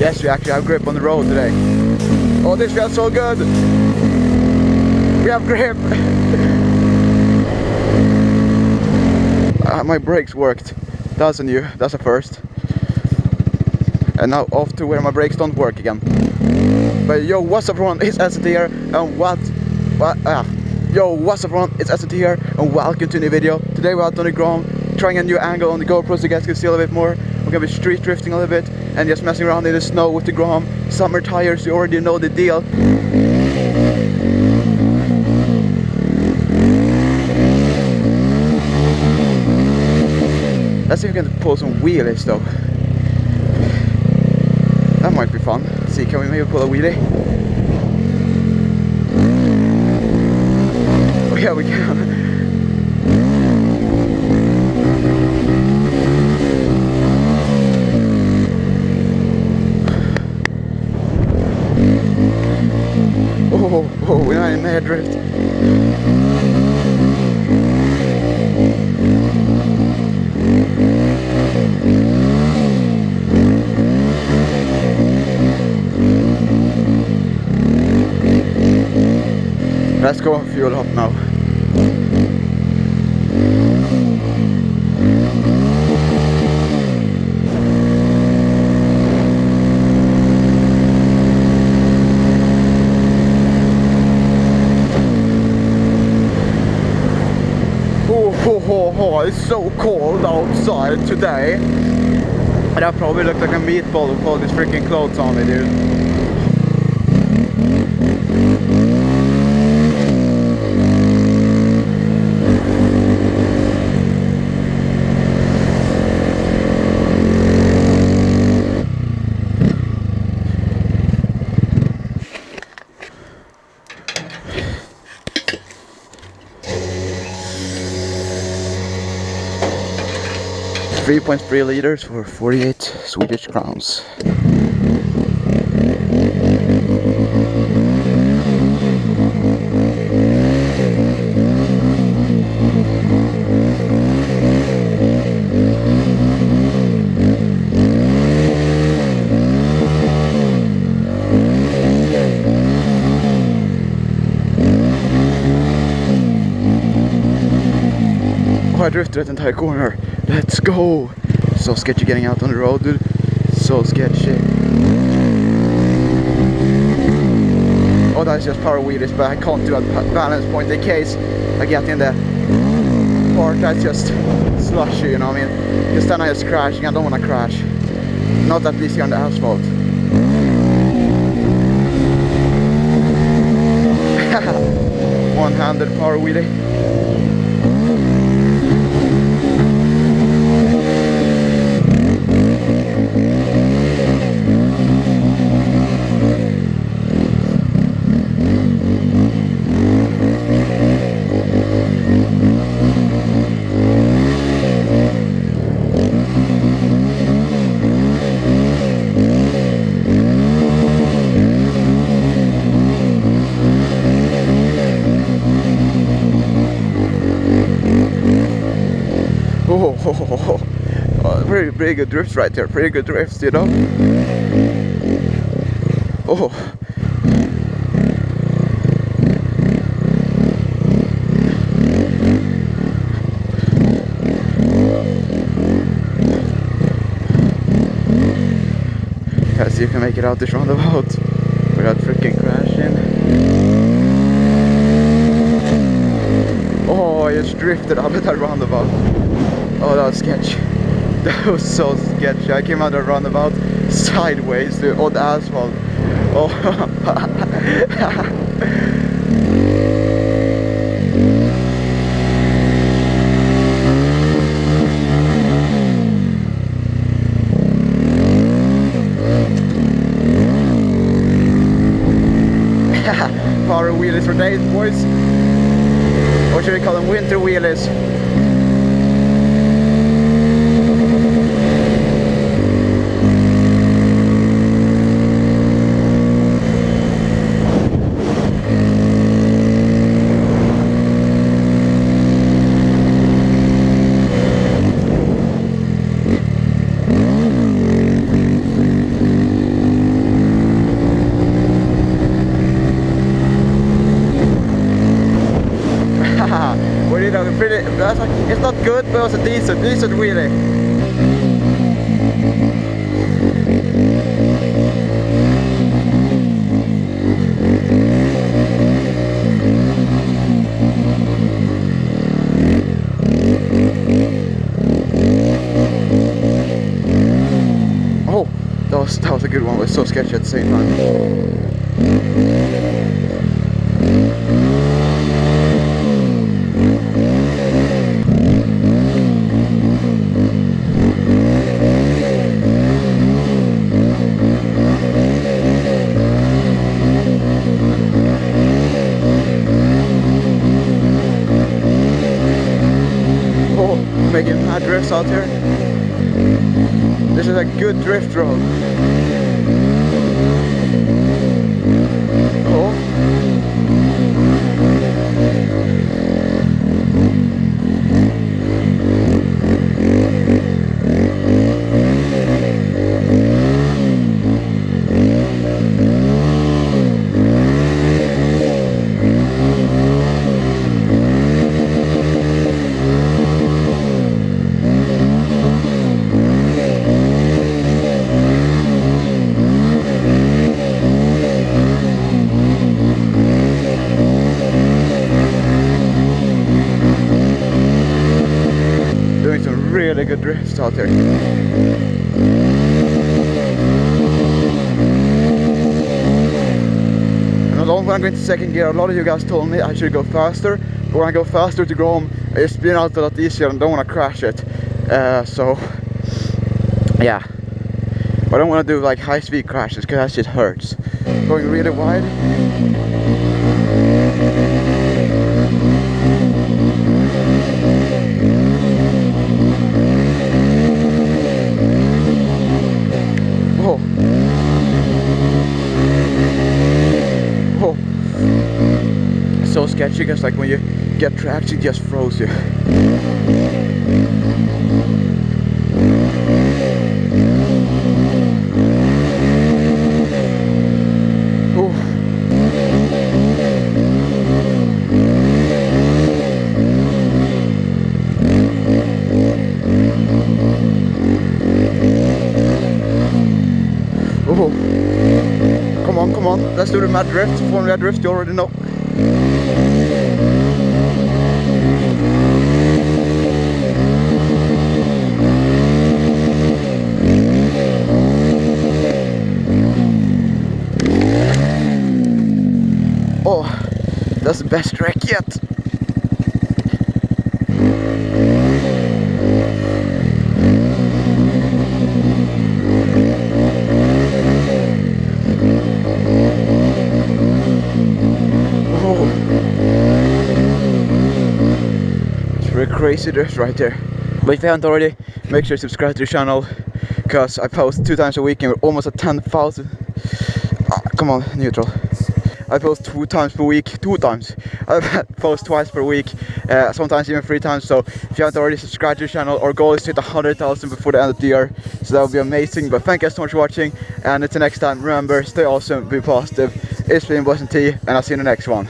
Yes, we actually have grip on the road today. Oh, this feels so good. We have grip. My brakes worked. That's a new, that's a first. And now off to where my brakes don't work again. But yo, what's up everyone, it's SNT here, and yo, what's up everyone, it's SNT here, and welcome to a new video. Today we're out on the Grom, trying a new angle on the GoPro so you guys can see a little bit more. We're gonna be street drifting a little bit, and just messing around in the snow with the Grom. Summer tires, you already know the deal. Let's see if we can pull some wheelies though. That might be fun. Let's see, can we maybe pull a wheelie? Oh yeah, we can. Oh, we're not in air drift. Let's go fuel up now. Oh, it's so cold outside today. And I probably look like a meatball with all these freaking clothes on me, dude. $3.3 liters for 48 Swedish crowns. Oh, I drifted that entire corner. Let's go! So sketchy getting out on the road, dude. So sketchy. Oh, that's just power wheelies, but I can't do a balance point in case I get in the part that's just slushy, you know what I mean? Because then I just crashing. I don't want to crash. Not at least here on the asphalt. One-handed power wheelie. Oh, pretty good drifts right there. Pretty good drifts, you know. Oh. Let's see if you can make it out this roundabout without freaking crashing. Oh, I just drifted up at that roundabout. Oh, that was sketchy. That was so sketchy. I came out of the roundabout sideways on the asphalt. Oh. Power wheelies for days, boys. Or should we call them winter wheelies? pretty, it's not good, but it's a decent wheelie. Oh, that was a good one. It was so sketchy at the same time. Making mad drifts out here. This is a good drift road. Oh. Doing some really good drifts out there. And although when I go into second gear, a lot of you guys told me I should go faster, but when I go faster to Grom, I spin out a lot easier and don't want to crash it. So yeah, but I don't want to do like high speed crashes because that shit hurts. Going really wide. Oh, so sketchy because like when you get traction, it just throws you. Oh. Oh, come on, let's do the mad drift, Formula drift, you already know. Oh, that's the best track yet. Crazy drift right there. But if you haven't already, make sure to subscribe to the channel because I post 2 times a week and we're almost at 10,000. Come on, neutral. I post 2 times per week, 2 times. I post twice per week, sometimes even 3 times. So if you haven't already, subscribed to the channel. Our goal is to hit 100,000 before the end of the year, so that would be amazing. But thank you guys so much for watching, and until next time, remember, stay awesome, be positive. It's been SNT, and I'll see you in the next one.